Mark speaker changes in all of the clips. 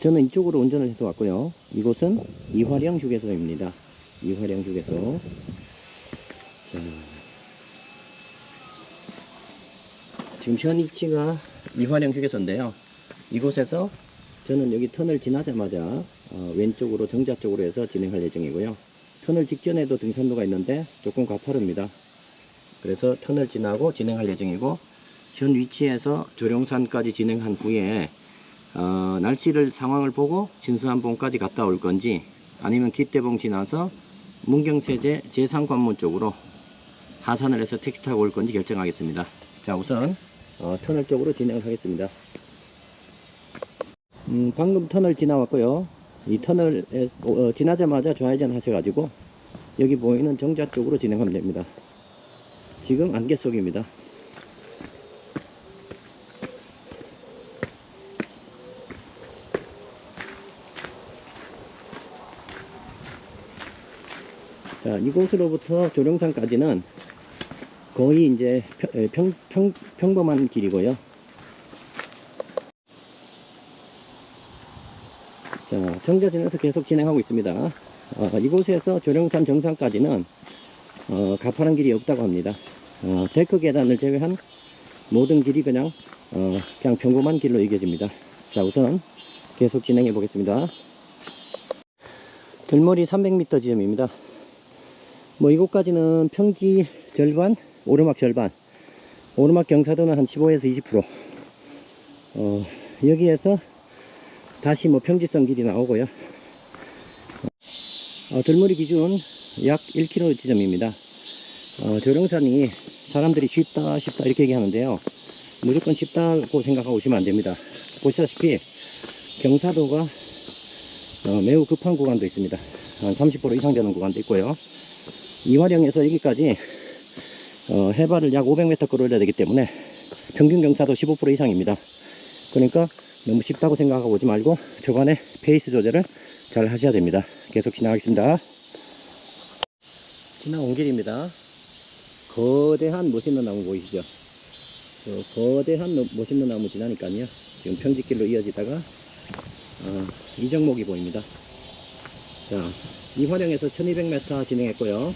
Speaker 1: 저는 이쪽으로 운전을 해서 왔고요. 이곳은 이화령 휴게소입니다. 이화령 휴게소. 자, 지금 현 위치가 이화령 휴게소인데요. 이곳에서 저는 여기 터널 지나자마자 왼쪽으로 정자 쪽으로 해서 진행할 예정이고요. 터널 직전에도 등산로가 있는데 조금 가파릅니다. 그래서 터널 지나고 진행할 예정이고, 현 위치에서 조령산까지 진행한 후에 날씨를 상황을 보고 진수한봉까지 갔다 올 건지, 아니면 기대봉 지나서 문경세제 제상관문 쪽으로 하산을 해서 택시 타고 올 건지 결정하겠습니다. 자, 우선 터널 쪽으로 진행을 하겠습니다. 방금 터널 지나왔고요. 이 터널에 지나자마자 좌회전 하셔가지고 여기 보이는 정자 쪽으로 진행하면 됩니다. 지금 안개 속입니다. 자, 이곳으로부터 조령산까지는 거의 이제 평범한 길이고요. 자, 정자진에서 계속 진행하고 있습니다. 이곳에서 조령산 정상까지는 가파른 길이 없다고 합니다. 데크 계단을 제외한 모든 길이 그냥 평범한 길로 이겨집니다. 자, 우선 계속 진행해 보겠습니다. 들머리 300m 지점입니다. 뭐 이곳까지는 평지 절반, 오르막 절반, 오르막 경사도는 한 15에서 20%. 여기에서 다시 뭐 평지성 길이 나오고요. 들머리 기준 약 1km 지점입니다. 조령산이 사람들이 쉽다 이렇게 얘기하는데요, 무조건 쉽다고 생각하고 오시면 안됩니다. 보시다시피 경사도가 매우 급한 구간도 있습니다. 한 30% 이상 되는 구간도 있고요. 이화령에서 여기까지 해발을 약 500m 끌어올려야 되기 때문에 평균 경사도 15% 이상입니다. 그러니까 너무 쉽다고 생각하고 오지 말고 초반에 페이스 조절을 잘 하셔야 됩니다. 계속 지나가겠습니다. 지나온 길입니다. 거대한 멋있는 나무 보이시죠? 거대한 멋있는 나무 지나니까요, 지금 평지길로 이어지다가 이정목이 보입니다. 자, 이화령에서 1200m 진행했고요.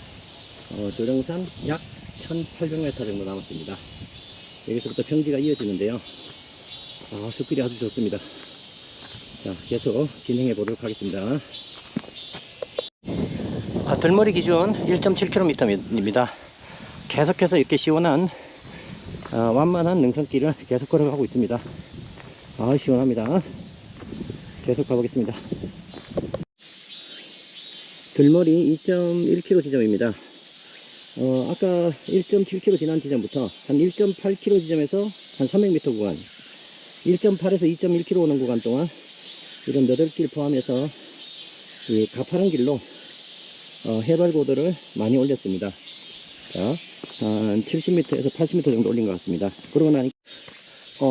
Speaker 1: 조령산 약 1800m 정도 남았습니다. 여기서부터 평지가 이어지는데요, 숲길이 아주 좋습니다. 자, 계속 진행해 보도록 하겠습니다. 들머리 기준 1.7km입니다. 계속해서 이렇게 시원한 완만한 능선길을 계속 걸어가고 있습니다. 시원합니다. 계속 가보겠습니다. 들머리 2.1km 지점입니다. 아까 1.7km 지난 지점부터 한 1.8km 지점에서 한 300m 구간, 1.8에서 2.1km 오는 구간 동안 이런 너덜길 포함해서 이 가파른 길로 해발 고도를 많이 올렸습니다. 자, 한 70m에서 80m 정도 올린 것 같습니다. 그러고 나니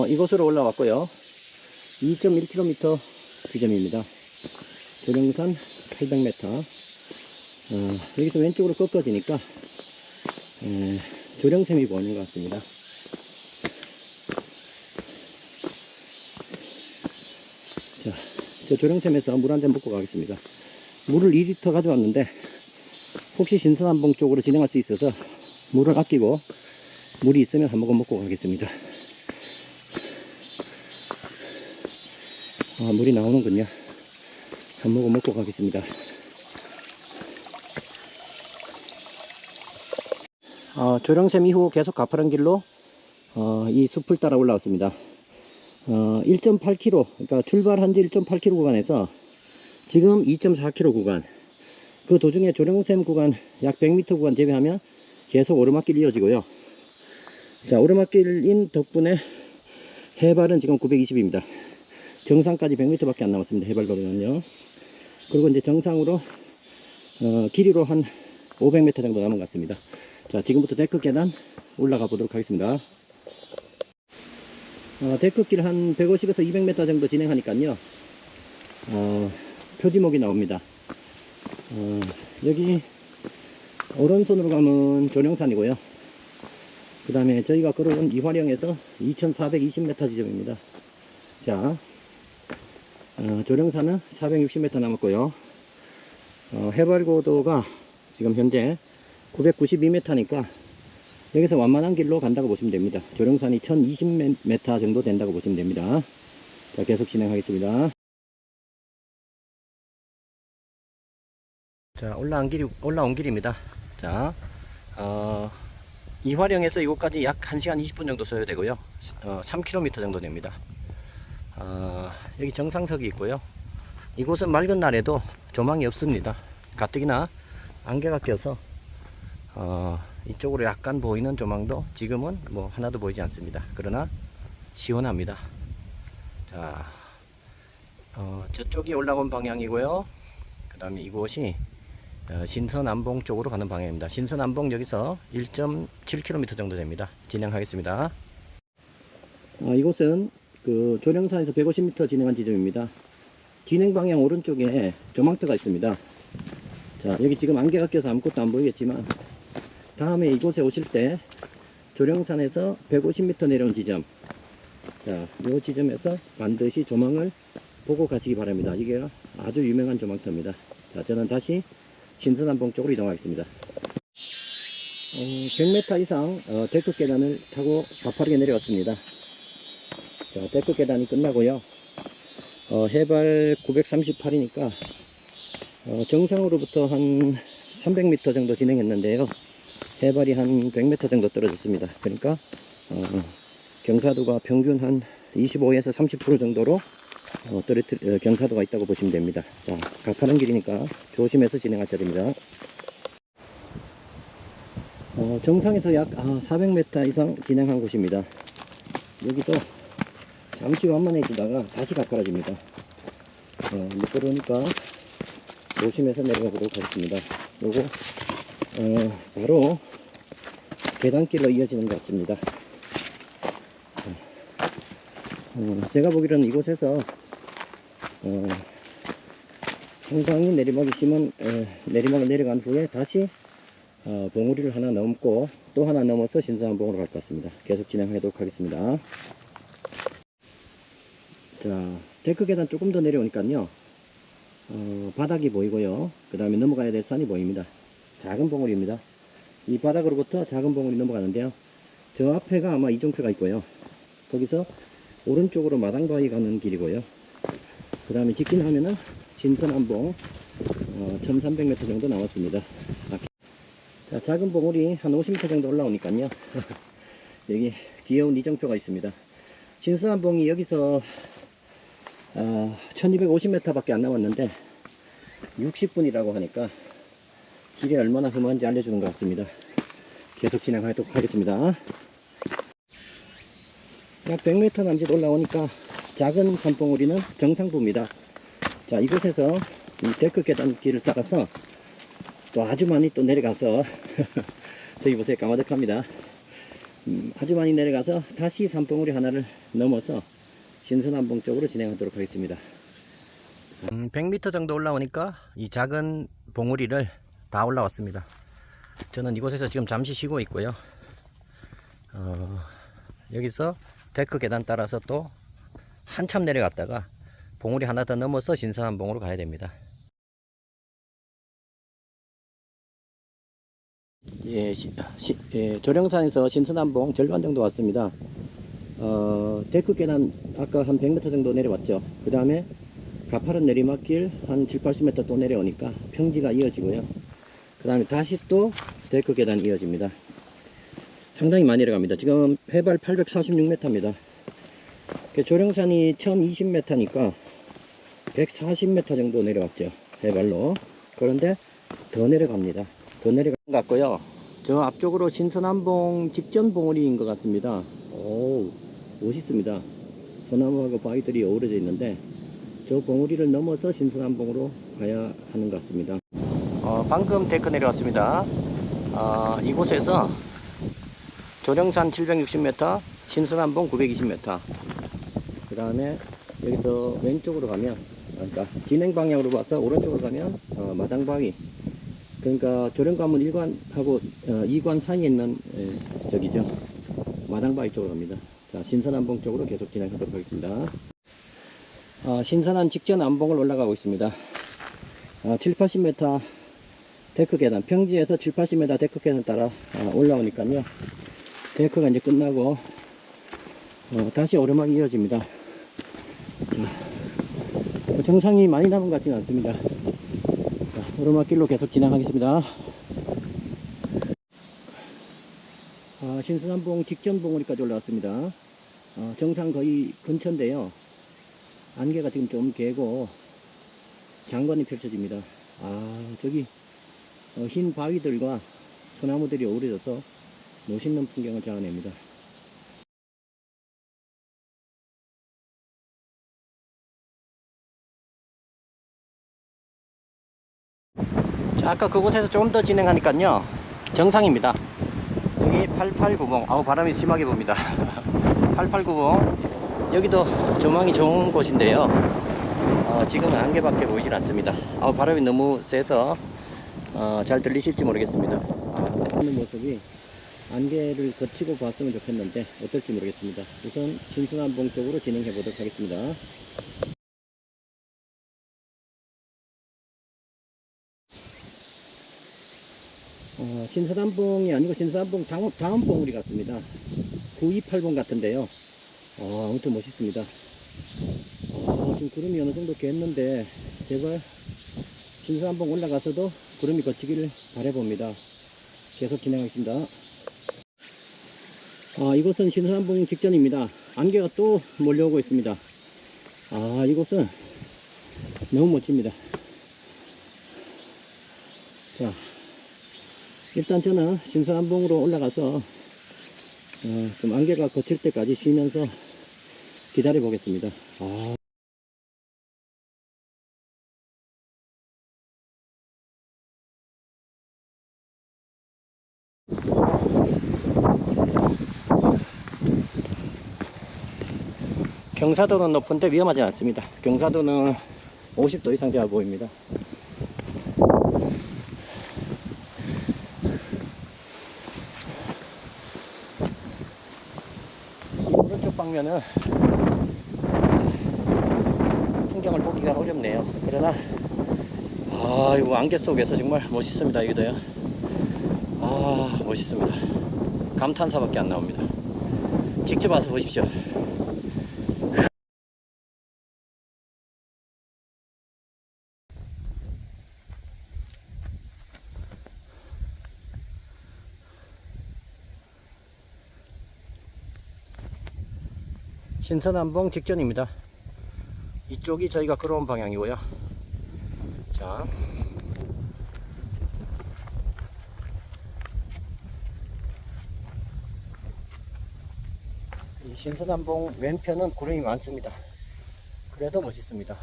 Speaker 1: 이곳으로 올라왔고요. 2.1km 지점입니다. 조령산 800m. 여기서 왼쪽으로 꺾어지니까 조령샘이 보이는 것 같습니다. 자, 저 조령샘에서 물 한 잔 먹고 가겠습니다. 물을 2리터 가져왔는데 혹시 신선한봉 쪽으로 진행할 수 있어서 물을 아끼고 물이 있으면 한 모금 먹고 가겠습니다. 물이 나오는군요. 한 모금 먹고 가겠습니다. 조령샘 이후 계속 가파른 길로 이 숲을 따라 올라왔습니다. 1.8km, 그러니까 출발한 지 1.8km 구간에서 지금 2.4km 구간, 그 도중에 조령샘 구간 약 100m 구간 제외하면 계속 오르막길이 이어지고요. 자, 오르막길인 덕분에 해발은 지금 920입니다. 정상까지 100m 밖에 안 남았습니다. 해발도는요. 그리고 이제 정상으로 길이로 한 500m 정도 남은 것 같습니다. 자, 지금부터 데크 계단 올라가 보도록 하겠습니다. 데크길 한 150에서 200m 정도 진행하니까요, 표지목이 나옵니다. 여기 오른손으로 가면 조령산이고요. 그 다음에 저희가 걸어온 이화령에서 2420m 지점입니다. 자, 조령산은 460m 남았고요. 해발고도가 지금 현재 992m니까 여기서 완만한 길로 간다고 보시면 됩니다. 조령산이 1020m 정도 된다고 보시면 됩니다. 자, 계속 진행하겠습니다. 자, 올라온 길입니다. 자, 이화령에서 이곳까지 약 1시간 20분 정도 소요되고요. 3km 정도 됩니다. 여기 정상석이 있고요. 이곳은 맑은 날에도 조망이 없습니다. 가뜩이나 안개가 껴서 이쪽으로 약간 보이는 조망도 지금은 뭐 하나도 보이지 않습니다. 그러나 시원합니다. 자, 저쪽이 올라온 방향이고요. 그 다음에 이곳이 신서남봉 쪽으로 가는 방향입니다. 신서남봉 여기서 1.7km 정도 됩니다. 진행하겠습니다. 이곳은 그 조령산에서 150m 진행한 지점입니다. 진행 방향 오른쪽에 조망터가 있습니다. 자, 여기 지금 안개가 껴서 아무것도 안 보이겠지만 다음에 이곳에 오실 때 조령산에서 150m 내려온 지점, 자, 이 지점에서 반드시 조망을 보고 가시기 바랍니다. 이게 아주 유명한 조망터입니다. 자, 저는 다시 신서남봉 쪽으로 이동하겠습니다. 100m 이상 데크 계단을 타고 가파르게 내려왔습니다. 자, 데크 계단이 끝나고요. 해발 938이니까 정상으로부터 한 300m 정도 진행했는데요. 해발이 한 100m 정도 떨어졌습니다. 그러니까 경사도가 평균 한 25에서 30% 정도로 경사도가 있다고 보시면 됩니다. 자, 가파른 길이니까 조심해서 진행하셔야 됩니다. 정상에서 약 400m 이상 진행한 곳입니다. 여기도 잠시 완만해지다가 다시 가파라집니다. 미끄러우니까 조심해서 내려가 보도록 하겠습니다. 요거 바로 계단길로 이어지는 것 같습니다. 제가 보기로는 이곳에서 상당히 내리막이 심한 내리막을 내려간 후에 다시 봉우리를 하나 넘고 또 하나 넘어서 신서남봉으로 갈 것 같습니다. 계속 진행하도록 하겠습니다. 자, 데크 계단 조금 더 내려오니까요, 바닥이 보이고요. 그 다음에 넘어가야 될 산이 보입니다. 작은 봉우리입니다. 이 바닥으로부터 작은 봉우리 넘어가는데요. 저 앞에가 아마 이종표가 있고요. 거기서 오른쪽으로 마당바위 가는 길이고요. 그 다음에 직진하면은 신서남봉 1300m 정도 남았습니다. 자, 작은 봉우리 한 50m 정도 올라오니까요. 여기 귀여운 이정표가 있습니다. 신서남봉이 여기서 1250m 밖에 안 남았는데 60분이라고 하니까 길이 얼마나 험한지 알려주는 것 같습니다. 계속 진행하도록 하겠습니다. 약 100m 남짓 올라오니까 작은 산봉우리는 정상부입니다. 자, 이곳에서 이 데크 계단길을 따라서 또 아주 많이 또 내려가서 저기 보세요, 까마득합니다. 아주 많이 내려가서 다시 산봉우리 하나를 넘어서 신서남봉 쪽으로 진행하도록 하겠습니다. 100m 정도 올라오니까 이 작은 봉우리를 다 올라왔습니다. 저는 이곳에서 지금 잠시 쉬고 있고요. 여기서 데크 계단 따라서 또 한참 내려갔다가 봉우리 하나 더 넘어서 신서남봉으로 가야 됩니다. 조령산에서 신서남봉 절반 정도 왔습니다. 데크 계단 아까 한 100m 정도 내려왔죠. 그 다음에 가파른 내리막길 한 7, 80m 또 내려오니까 평지가 이어지고요. 그 다음에 다시 또 데크 계단이 이어집니다. 상당히 많이 내려갑니다. 지금 해발 846m입니다. 조령산이 1020m니까 140m 정도 내려왔죠, 해발로. 그런데 더 내려갑니다. 더 내려간 것 같고요. 저 앞쪽으로 신서남봉 직전 봉우리인 것 같습니다. 오, 멋있습니다. 소나무하고 바위들이 어우러져 있는데 저 봉우리를 넘어서 신서남봉으로 가야 하는 것 같습니다. 방금 데크 내려왔습니다. 이곳에서 조령산 760m, 신서남봉 920m, 그 다음에 여기서 왼쪽으로 가면, 그러니까 진행 방향으로 봐서 오른쪽으로 가면 마당바위, 그러니까 조령관문 1관하고 2관 사이에 있는 저기죠, 마당바위 쪽으로 갑니다. 자, 신서남봉 쪽으로 계속 진행하도록 하겠습니다. 신선한 직전 안봉을 올라가고 있습니다. 7, 80m 데크 계단, 평지에서 7, 80m 데크 계단 따라 올라오니까요. 데크가 이제 끝나고 다시 오르막이 이어집니다. 자, 정상이 많이 남은 것 같지는 않습니다. 자, 오르막길로 계속 진행하겠습니다. 신선한봉 직전 봉우리까지 올라왔습니다. 정상 거의 근처인데요. 안개가 지금 좀 개고 장관이 펼쳐집니다. 저기 흰 바위들과 소나무들이 어우러져서 멋있는 풍경을 자아냅니다. 자, 아까 그곳에서 좀 더 진행하니까요, 정상입니다. 여기 889봉, 바람이 심하게 붑니다. 889봉, 여기도 조망이 좋은 곳인데요. 지금은 안개밖에 보이질 않습니다. 바람이 너무 세서 잘 들리실지 모르겠습니다. 하는 모습이 안개를 거치고 봤으면 좋겠는데 어떨지 모르겠습니다. 우선 신선한봉 쪽으로 진행해 보도록 하겠습니다. 신선한봉이 아니고 신선한봉 다음 봉우리 같습니다. 928봉 같은데요. 아무튼 멋있습니다. 지금 구름이 어느 정도 갰는데 제발 신선한봉 올라가서도 구름이 거치기를 바라봅니다. 계속 진행하겠습니다. 이곳은 신선한봉 직전입니다. 안개가 또 몰려오고 있습니다. 이곳은 너무 멋집니다. 자, 일단 저는 신선한봉으로 올라가서 좀 안개가 거칠 때까지 쉬면서 기다려 보겠습니다. 경사도는 높은데 위험하지 않습니다. 경사도는 50도 이상 되어 보입니다. 오른쪽 방면은 풍경을 보기가 어렵네요. 그러나 이거 안개 속에서 정말 멋있습니다. 여기도요. 멋있습니다. 감탄사밖에 안 나옵니다. 직접 와서 보십시오. 신선한봉 직전입니다. 이쪽이 저희가 걸어온 방향이고요. 자, 이 신선한봉 왼편은 구름이 많습니다. 그래도 멋있습니다.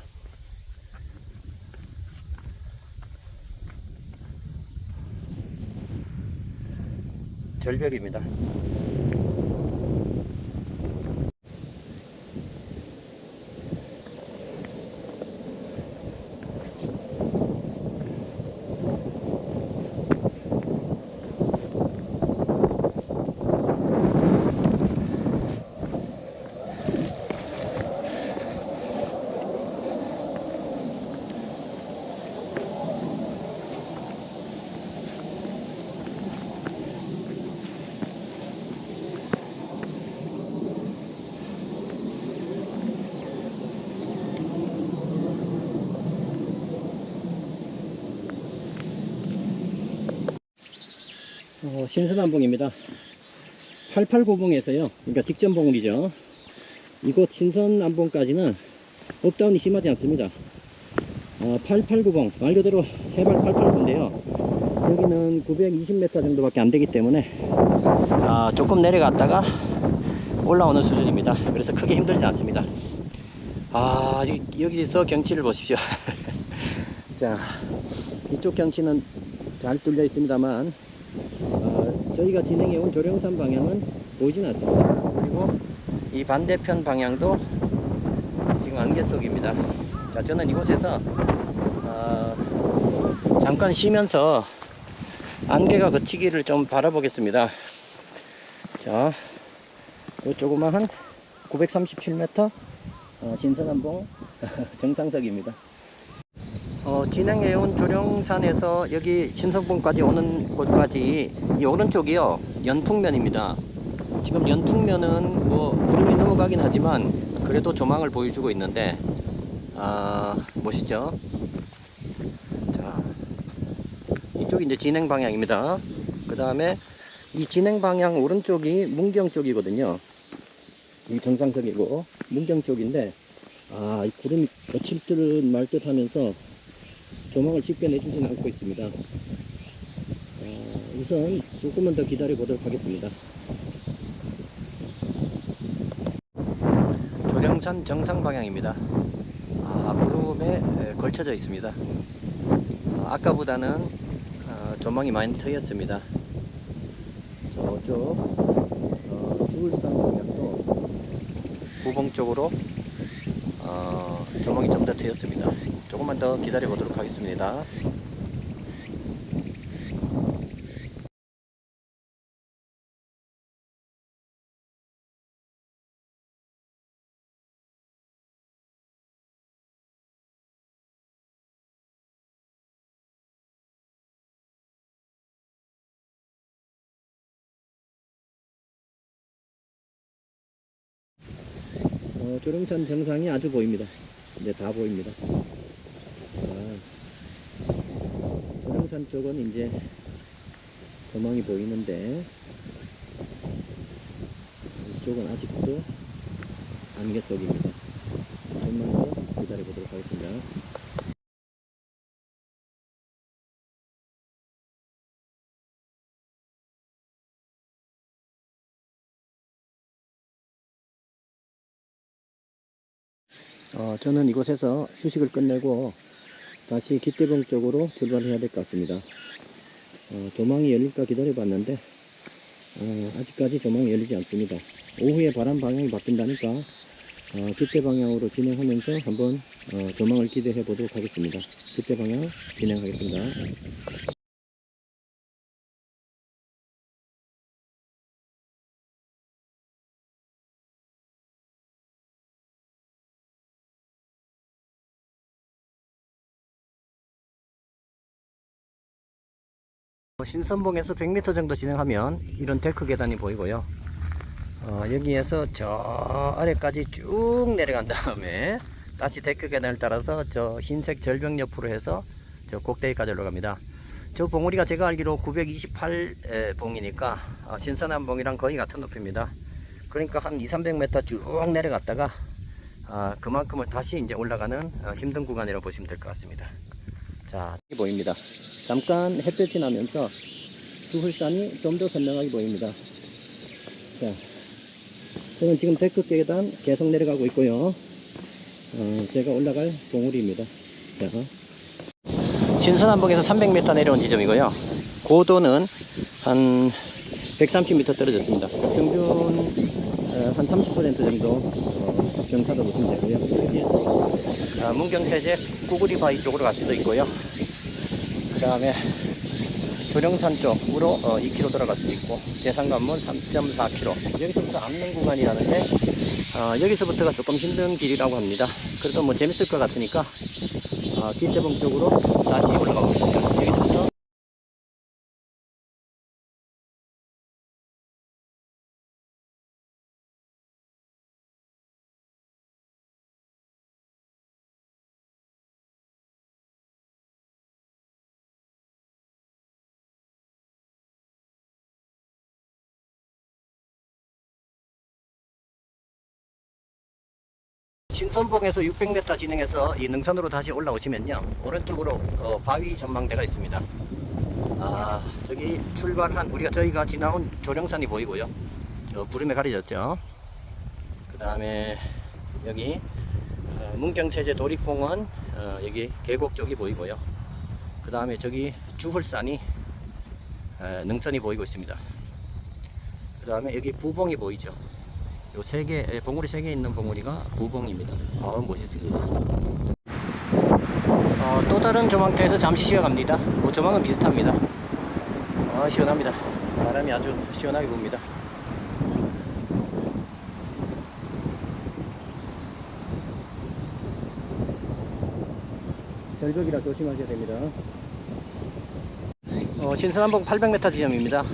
Speaker 1: 절벽입니다. 신선한봉입니다. 889봉에서요, 그러니까 직전 봉우리죠. 이곳 신선한봉까지는 업다운이 심하지 않습니다. 889봉, 말 그대로 해발 889인데요. 여기는 920m 정도밖에 안 되기 때문에 조금 내려갔다가 올라오는 수준입니다. 그래서 크게 힘들지 않습니다. 여기서 경치를 보십시오. 자, 이쪽 경치는 잘 뚫려 있습니다만 저희가 진행해 온 조령산 방향은 보이진 않습니다. 그리고 이 반대편 방향도 지금 안개 속입니다. 자, 저는 이곳에서 잠깐 쉬면서 안개가 거치기를 좀 바라보겠습니다. 자, 요 조그마한 937m 신선한봉 정상석입니다. 진행해온 조령산에서 여기 신선봉까지 오는 곳까지 이 오른쪽이요 연풍면입니다. 지금 연풍면은 뭐 구름이 넘어가긴 하지만 그래도 조망을 보여주고 있는데 보시죠. 자, 이쪽이 이제 진행 방향입니다. 그 다음에 이 진행 방향 오른쪽이 문경 쪽이거든요. 이 정상석이고 문경 쪽인데 이 구름이 거칠 듯 말 듯 하면서 조망을 쉽게 내주지는 않고 있습니다. 우선 조금만 더 기다려 보도록 하겠습니다. 조령산 정상 방향입니다. 구름에 걸쳐져 있습니다. 아까보다는 조망이 많이 트였습니다. 저쪽 주울산 방향도 부봉 쪽으로 조망이 좀 더 트였습니다. 조금만 더 기다려 보도록 하겠습니다. 조령산 정상이 아주 보입니다. 이제 다 보입니다. 조령산 쪽은 이제 조망이 보이는데 이쪽은 아직도 안개 속입니다. 좀만 더 기다려 보도록 하겠습니다. 저는 이곳에서 휴식을 끝내고 다시 기대봉 쪽으로 출발해야 될 것 같습니다. 조망이 열릴까 기다려 봤는데 아직까지 조망이 열리지 않습니다. 오후에 바람 방향이 바뀐다니까 기대 방향으로 진행하면서 한번 조망을 기대해 보도록 하겠습니다. 기대 방향 진행하겠습니다. 신선봉에서 100m 정도 진행하면 이런 데크 계단이 보이고요. 여기에서 저 아래까지 쭉 내려간 다음에 다시 데크 계단을 따라서 저 흰색 절벽 옆으로 해서 저 꼭대기까지 올라갑니다. 저 봉우리가 제가 알기로 928 봉이니까 신선한 봉이랑 거의 같은 높이입니다. 그러니까 한 200~300m 쭉 내려갔다가 그만큼을 다시 이제 올라가는 힘든 구간이라고 보시면 될 것 같습니다. 자, 여기 보입니다. 잠깐 햇볕이 나면서 주hul산이 좀 더 선명하게 보입니다. 자, 저는 지금 데크 계단 계속 내려가고 있고요. 제가 올라갈 봉우리입니다. 자, 신선한봉에서 300m 내려온 지점이고요. 고도는 한 130m 떨어졌습니다. 평균 한 30% 정도 경사도 보시면 되고요. 여기에서 문경세제 꾸구리 바위 쪽으로 갈 수도 있고요. 그 다음에 조령산 쪽으로 2km 돌아갈 수도 있고, 대산관문 3.4km, 여기서부터 암릉 구간이라는데 여기서부터가 조금 힘든 길이라고 합니다. 그래도 뭐 재밌을 것 같으니까 기대봉 쪽으로 다시 올라가 보겠습니다. 여기서부터 신선봉에서 600m 진행해서 이 능선으로 다시 올라오시면요, 오른쪽으로 바위 전망대가 있습니다. 저기 출발한 저희가 지나온 조령산이 보이고요. 저 구름에 가려졌죠. 그 다음에 여기 문경세제 도립공원 여기 계곡 쪽이 보이고요. 그 다음에 저기 주hul산이 능선이 보이고 있습니다. 그 다음에 여기 부봉이 보이죠. 요 세 개, 봉우리 3개 있는 봉우리가 부봉입니다. 멋있습니다. 또 다른 조망터에서 잠시 쉬어갑니다. 조망은 비슷합니다. 시원합니다. 바람이 아주 시원하게 붑니다. 절벽이라 조심하셔야 됩니다. 신선한봉 800m 지점입니다.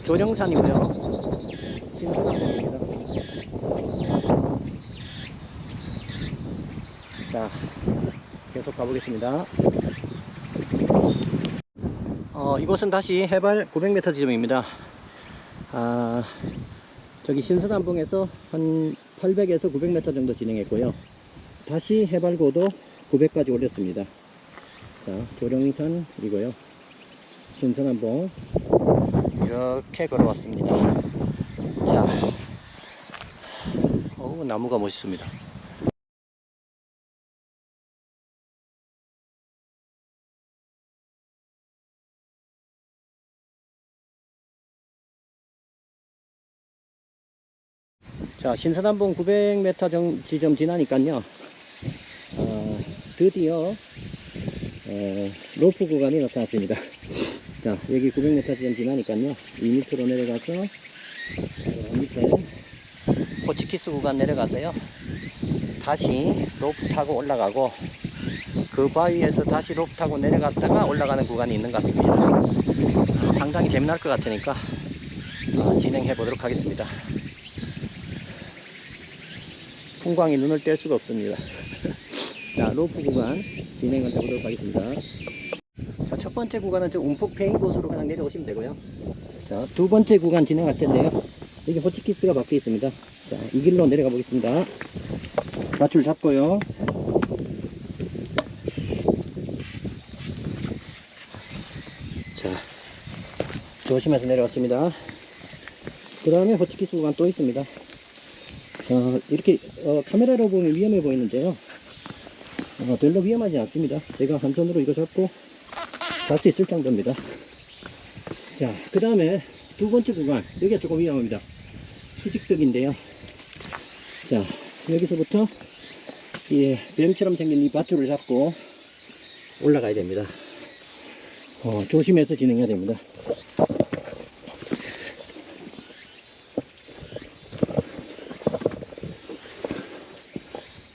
Speaker 1: 조령산이고요. 신선한봉입니다. 자, 계속 가보겠습니다. 이곳은 다시 해발 900m 지점입니다. 저기 신선한봉에서 한 800에서 900m 정도 진행했고요. 다시 해발 고도 900까지 올렸습니다. 자, 조령산이고요. 신선한봉 이렇게 걸어왔습니다. 자, 나무가 멋있습니다. 자, 신선한봉 900m 지점 지나니까요. 드디어 로프 구간이 나타났습니다. 자, 여기 900m 지점 지나니까요. 이 밑으로 내려가서 밑에 호치키스 구간 내려가서요. 다시 로프 타고 올라가고 그 바위에서 다시 로프 타고 내려갔다가 올라가는 구간이 있는 것 같습니다. 상당히 재미날 것 같으니까 진행해 보도록 하겠습니다. 풍광이 눈을 뗄 수가 없습니다. 자, 로프 구간 진행을 해보도록 하겠습니다. 자, 첫 번째 구간은 저 움푹 패인 곳으로 그냥 내려오시면 되고요. 자, 두 번째 구간 진행할 텐데요. 여기 호치키스가 박혀 있습니다. 자, 이 길로 내려가 보겠습니다. 밧줄 잡고요. 자, 조심해서 내려왔습니다. 그 다음에 호치키스 구간 또 있습니다. 이렇게 카메라로 보면 위험해 보이는데요. 별로 위험하지 않습니다. 제가 한 손으로 이거 잡고 갈 수 있을 정도입니다. 자, 그 다음에 두 번째 구간, 여기가 조금 위험합니다. 수직벽인데요. 자, 여기서부터 이 뱀처럼 생긴 이 밧줄을 잡고 올라가야 됩니다. 조심해서 진행해야 됩니다.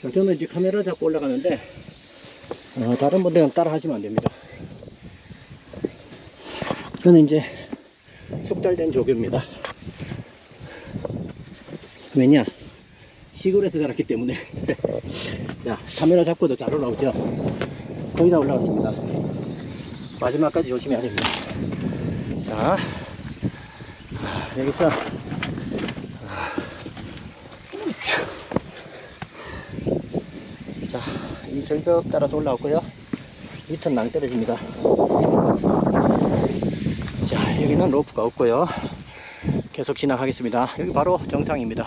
Speaker 1: 자, 저는 이제 카메라 잡고 올라가는데 다른 분들은 따라 하시면 안 됩니다. 저는 이제 숙달된 조교입니다. 왜냐? 시골에서 자랐기 때문에. 자, 카메라 잡고도 잘 올라오죠? 거의 다 올라왔습니다. 마지막까지 조심해야 됩니다. 자, 여기서 자, 이 절벽 따라서 올라왔고요. 밑은 낭떠러집니다. 자, 여기는 로프가 없고요. 계속 진행하겠습니다. 여기 바로 정상입니다.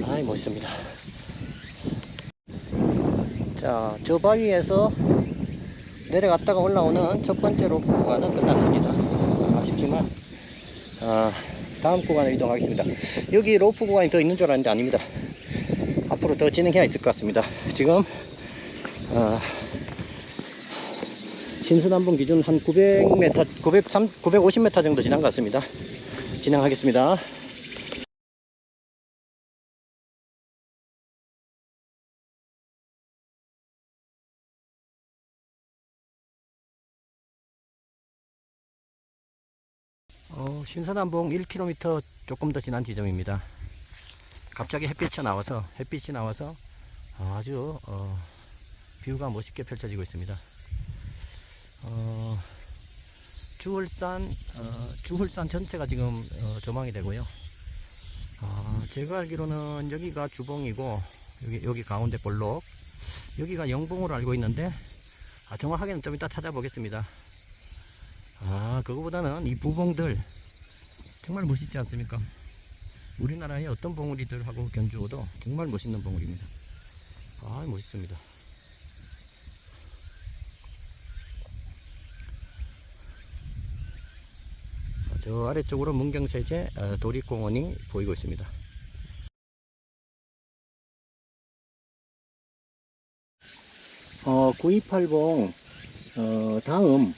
Speaker 1: 아이, 멋있습니다. 자, 저 바위에서 내려갔다가 올라오는 첫 번째 로프 구간은 끝났습니다. 아쉽지만 다음 구간에 이동하겠습니다. 여기 로프 구간이 더 있는 줄 알았는데 아닙니다. 앞으로 더 진행해야 있을 것 같습니다. 지금 신선한봉 기준 한 900m, 950m 정도 지난 것 같습니다. 진행하겠습니다. 신선한봉 1km 조금 더 지난 지점입니다. 갑자기 햇빛이 나와서 아주 뷰가 멋있게 펼쳐지고 있습니다. 주울산 전체가 지금 조망이 되고요. 제가 알기로는 여기가 주봉이고 여기 가운데 볼록, 여기가 영봉으로 알고 있는데 정확하게는 좀 이따 찾아보겠습니다. 그거보다는 이 부봉들 정말 멋있지 않습니까? 우리나라의 어떤 봉우리들하고 견주어도 정말 멋있는 봉우리입니다. 멋있습니다. 저 아래쪽으로 문경세제 도립공원이 보이고 있습니다. 어, 928봉 다음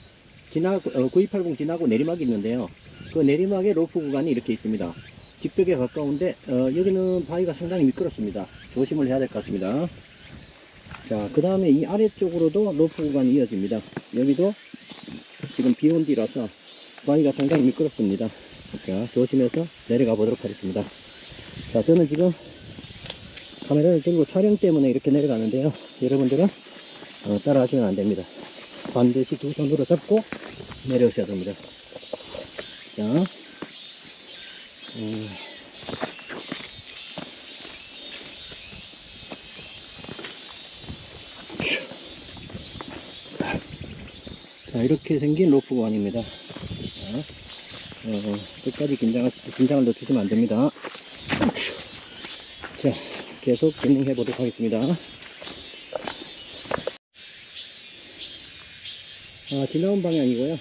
Speaker 1: 928봉 지나고 내리막이 있는데요. 그 내리막에 로프 구간이 이렇게 있습니다. 직벽에 가까운데 여기는 바위가 상당히 미끄럽습니다. 조심을 해야 될 것 같습니다. 자, 그 다음에 이 아래쪽으로도 로프 구간이 이어집니다. 여기도 지금 비 온 뒤라서 바위가 상당히 미끄럽습니다. 자, 조심해서 내려가 보도록 하겠습니다. 자, 저는 지금 카메라를 들고 촬영 때문에 이렇게 내려가는데요. 여러분들은 따라 하시면 안 됩니다. 반드시 두 손으로 잡고 내려오셔야 됩니다. 자, 자, 이렇게 생긴 로프 구간입니다. 자, 끝까지 긴장을 놓치시면 안 됩니다. 자, 계속 진행해 보도록 하겠습니다. 지나온 방향이고요.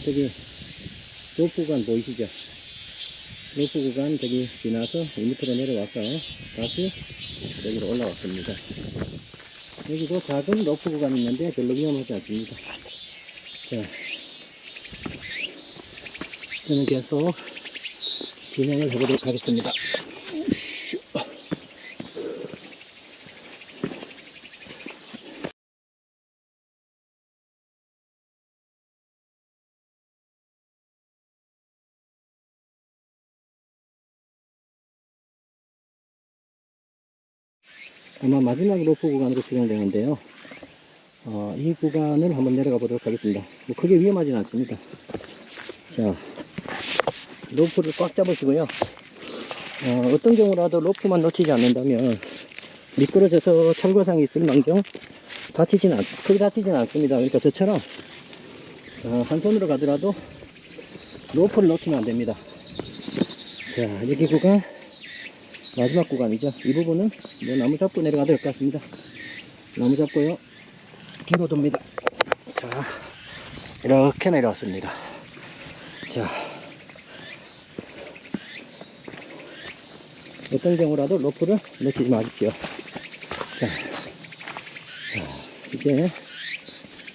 Speaker 1: 저기 로프 구간 보이시죠? 로프 구간 저기 지나서 이 밑으로 내려와서 다시 여기로 올라왔습니다. 여기도 작은 로프 구간이 있는데 별로 위험하지 않습니다. 자, 저는 계속 진행을 해보도록 하겠습니다. 아마 마지막 로프 구간으로 진행되는데요. 이 구간을 한번 내려가 보도록 하겠습니다. 뭐 크게 위험하진 않습니다. 자, 로프를 꽉 잡으시고요. 어떤 경우라도 로프만 놓치지 않는다면 미끄러져서 철거상이 있을 망정 크게 다치진 않습니다. 그러니까 저처럼 한 손으로 가더라도 로프를 놓치면 안 됩니다. 자, 여기 구간 마지막 구간이죠. 이 부분은 뭐 나무 잡고 내려가도 될 것 같습니다. 나무 잡고요. 뒤로 돕니다. 자, 이렇게 내려왔습니다. 자, 어떤 경우라도 로프를 놓치지 마십시오. 자, 이제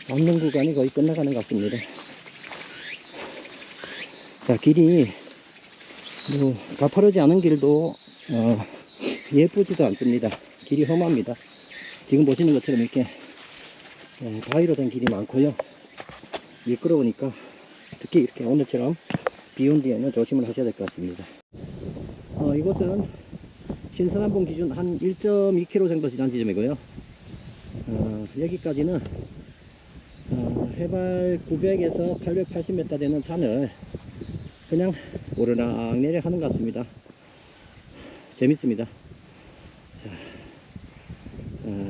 Speaker 1: 남는 구간이 거의 끝나가는 것 같습니다. 자, 길이 뭐 가파르지 않은 길도 예쁘지도 않습니다. 길이 험합니다. 지금 보시는 것처럼 이렇게 바위로 된 길이 많고요. 미끄러우니까 특히 이렇게 오늘처럼 비 온 뒤에는 조심을 하셔야 될 것 같습니다. 이곳은 신선한봉 기준 한 1.2km 정도 지난 지점이고요. 여기까지는 해발 900에서 880m 되는 산을 그냥 오르락 내려가는 것 같습니다. 재밌습니다. 자,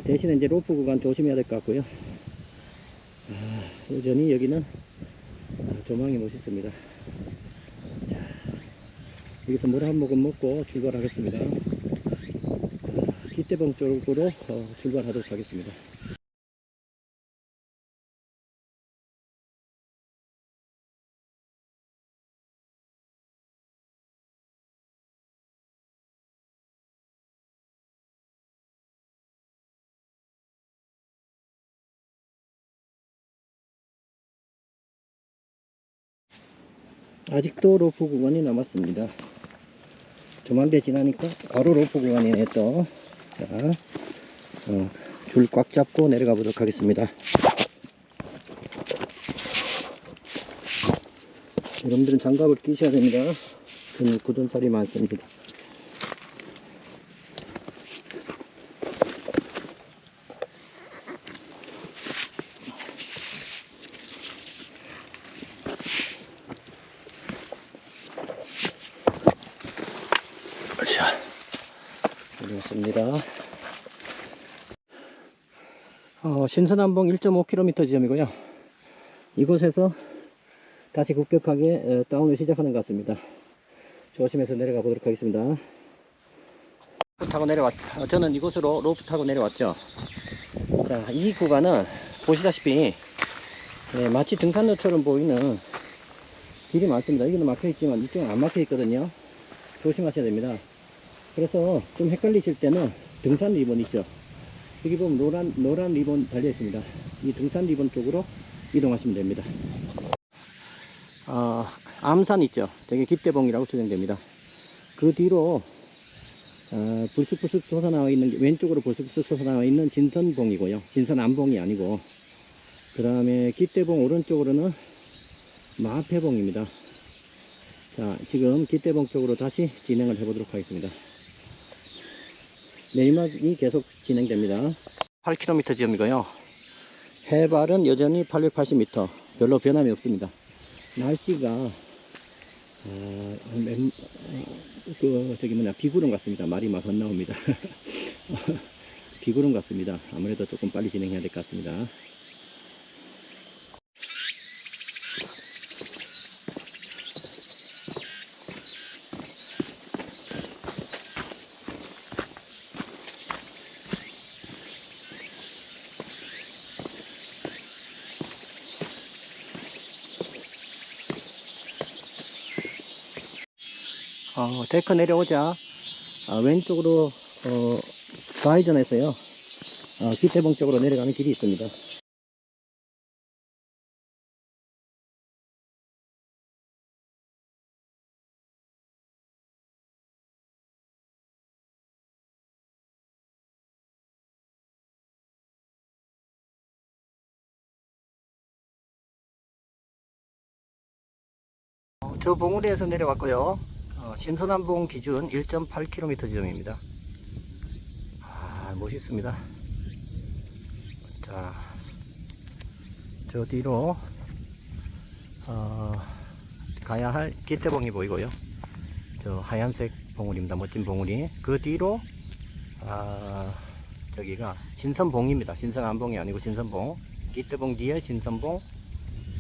Speaker 1: 대신에 이제 로프 구간 조심해야 될 것 같고요. 여전히 여기는 조망이 멋있습니다. 자, 여기서 물 한 모금 먹고 출발하겠습니다. 깃대봉 쪽으로 출발하도록 하겠습니다. 아직도 로프 구간이 남았습니다. 조만대 지나니까 바로 로프 구간이네 또. 자, 줄 꽉 잡고 내려가 보도록 하겠습니다. 여러분들은 장갑을 끼셔야 됩니다. 굳은 살이 많습니다. 자, 그렇습니다. 신선한봉 1.5km 지점이고요. 이곳에서 다시 급격하게 다운을 시작하는 것 같습니다. 조심해서 내려가 보도록 하겠습니다. 로프 타고 저는 이곳으로 로프 타고 내려왔죠. 자, 이 구간은 보시다시피 마치 등산로처럼 보이는 길이 많습니다. 여기는 막혀 있지만 이쪽은 안 막혀 있거든요. 조심하셔야 됩니다. 그래서 좀 헷갈리실 때는 등산 리본 있죠. 여기 보면 노란 리본 달려 있습니다. 이 등산 리본 쪽으로 이동하시면 됩니다. 암산 있죠. 저게 깃대봉이라고 추정됩니다. 그 뒤로 불쑥불쑥 솟아나와 있는 왼쪽으로 불쑥불쑥 솟아나와 있는 진선봉이고요. 진선암봉이 아니고, 그 다음에 깃대봉 오른쪽으로는 마패봉입니다. 자, 지금 깃대봉 쪽으로 다시 진행을 해보도록 하겠습니다. 내리막이 계속 진행됩니다. 8km 지점이고요. 해발은 여전히 880m. 별로 변함이 없습니다. 날씨가 비구름 같습니다. 말이 막 헛나옵니다. 비구름 같습니다. 아무래도 조금 빨리 진행해야 될 것 같습니다. 데크 내려오자 왼쪽으로 좌회전해서요 깃대봉 쪽으로 내려가는 길이 있습니다. 저 봉우리에서 내려왔고요. 신선암봉 기준 1.8km 지점입니다. 멋있습니다. 자, 저 뒤로 가야 할 깃대봉이 보이고요. 저 하얀색 봉우리입니다. 멋진 봉우리. 그 뒤로 저기가 신선봉입니다. 신선암봉이 아니고 신선봉. 깃대봉 뒤에 신선봉.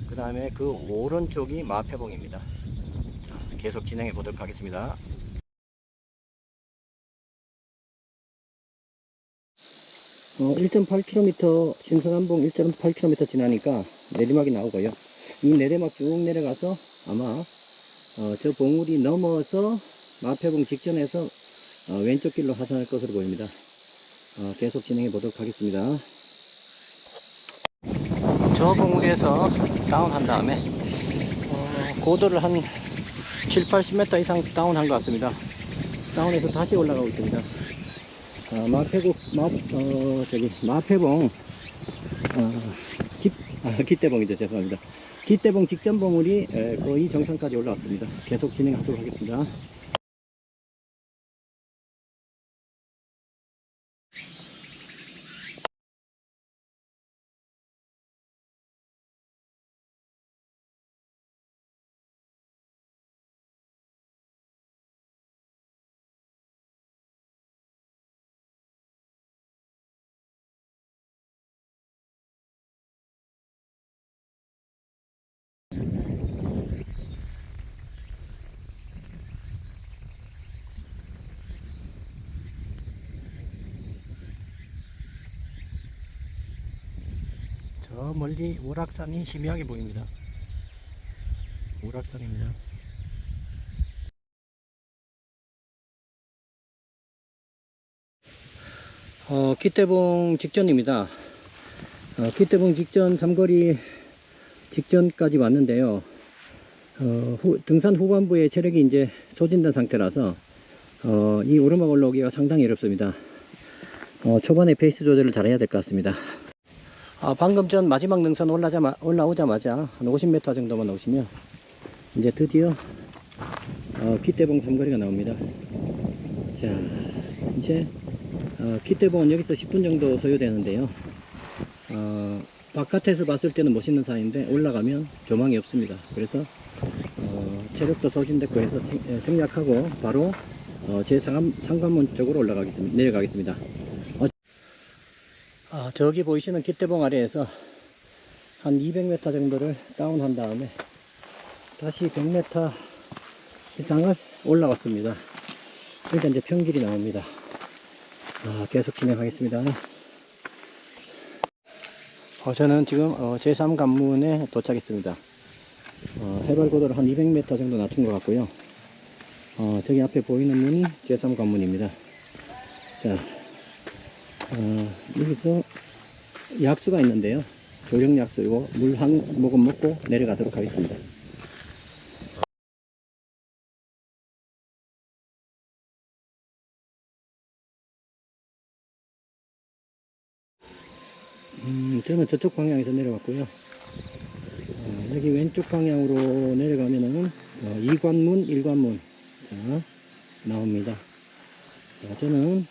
Speaker 1: 그 다음에 그 오른쪽이 마패봉입니다. 자, 계속 진행해 보도록 하겠습니다. 어, 1.8km 신선암봉 1.8km 지나니까 내리막이 나오고요. 이 내리막 쭉 내려가서 아마 저 봉우리 넘어서 마패봉 직전에서 왼쪽 길로 하산할 것으로 보입니다. 계속 진행해 보도록 하겠습니다. 저 봉우리에서 다운한 다음에 고도를 한 7, 80m 이상 다운한 것 같습니다. 다운해서 다시 올라가고 있습니다. 마패봉 깃대봉이죠. 죄송합니다. 깃대봉 직전 봉우리 거의 정상까지 올라왔습니다. 계속 진행하도록 하겠습니다. 저 멀리 오락산이 희미하게 보입니다. 오락산입니다. 깃대봉 직전입니다. 깃대봉 직전 삼거리 직전까지 왔는데요. 등산 후반부에 체력이 이제 소진된 상태라서 이 오르막 올라오기가 상당히 어렵습니다. 초반에 페이스 조절을 잘 해야 될 것 같습니다. 방금 전 마지막 능선 올라오자마자 한 50m 정도만 오시면 이제 드디어 깃대봉 삼거리가 나옵니다. 자, 이제 깃대봉은 여기서 10분 정도 소요되는데요. 바깥에서 봤을 때는 멋있는 산인데 올라가면 조망이 없습니다. 그래서 체력도 소진됐고 해서 생략하고 바로 제 상관문 쪽으로 내려가겠습니다. 저기 보이시는 깃대봉 아래에서 한 200m 정도를 다운한 다음에 다시 100m 이상을 올라왔습니다. 그러니까 이제 평길이 나옵니다. 계속 진행하겠습니다. 저는 지금 제3관문에 도착했습니다. 해발 고도를 한 200m 정도 낮춘 것 같고요. 저기 앞에 보이는 문이 제3관문입니다. 자, 여기서 약수가 있는데요. 조령 약수이고 물 한 모금 먹고 내려가도록 하겠습니다. 저는 저쪽 방향에서 내려왔고요. 여기 왼쪽 방향으로 내려가면은 이관문, 일관문 자, 나옵니다. 자, 저는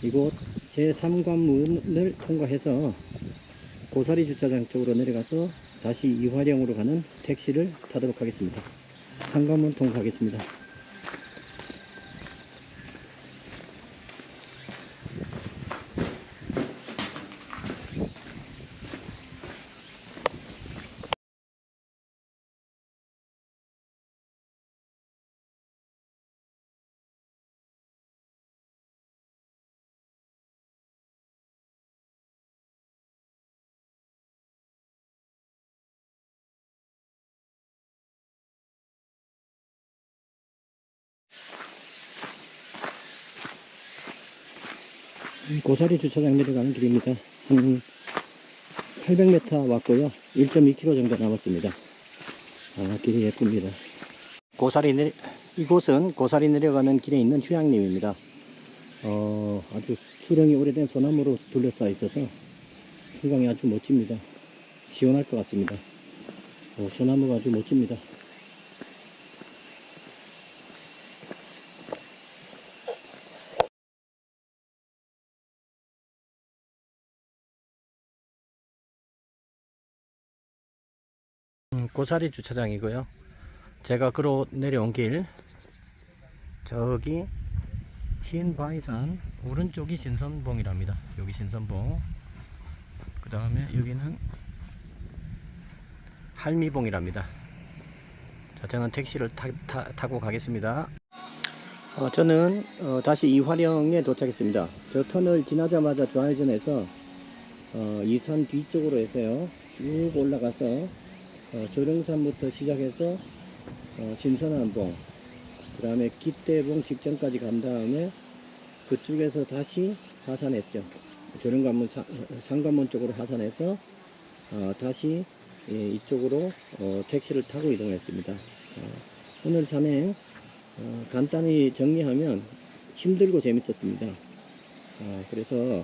Speaker 1: 이곳 제3관문을 통과해서 고사리 주차장 쪽으로 내려가서 다시 이화령으로 가는 택시를 타도록 하겠습니다. 3관문 통과하겠습니다. 고사리 주차장 내려가는 길입니다. 한 800m 왔고요. 1.2km 정도 남았습니다. 길이 예쁩니다. 이곳은 고사리 내려가는 길에 있는 휴양림입니다. 아주 수령이 오래된 소나무로 둘러싸여 있어서 풍광이 아주 멋집니다. 시원할 것 같습니다. 소나무가 아주 멋집니다. 고사리 주차장이고요. 제가 걸어 내려온 길, 저기 흰바위산 오른쪽이 신선봉이랍니다. 여기 신선봉, 그 다음에 여기는 할미봉이랍니다. 자, 저는 택시를 타고 가겠습니다. 저는 다시 이화령에 도착했습니다. 저 터널 지나자마자 좌회전해서 이 산 뒤쪽으로 해서요 쭉 올라가서 조령산부터 시작해서 신선한봉, 그 다음에 깃대봉 직전까지 간 다음에 그쪽에서 다시 하산했죠. 조령관문 상관문 쪽으로 하산해서 다시 이쪽으로 택시를 타고 이동했습니다. 오늘 산행 간단히 정리하면 힘들고 재밌었습니다. 그래서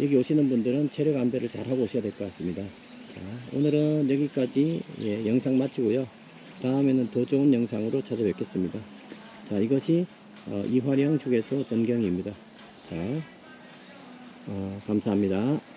Speaker 1: 여기 오시는 분들은 체력 안배를 잘 하고 오셔야 될 것 같습니다. 오늘은 여기까지 영상 마치고요. 다음에는 더 좋은 영상으로 찾아뵙겠습니다. 자, 이것이 이화령 휴게소 전경입니다. 자, 감사합니다.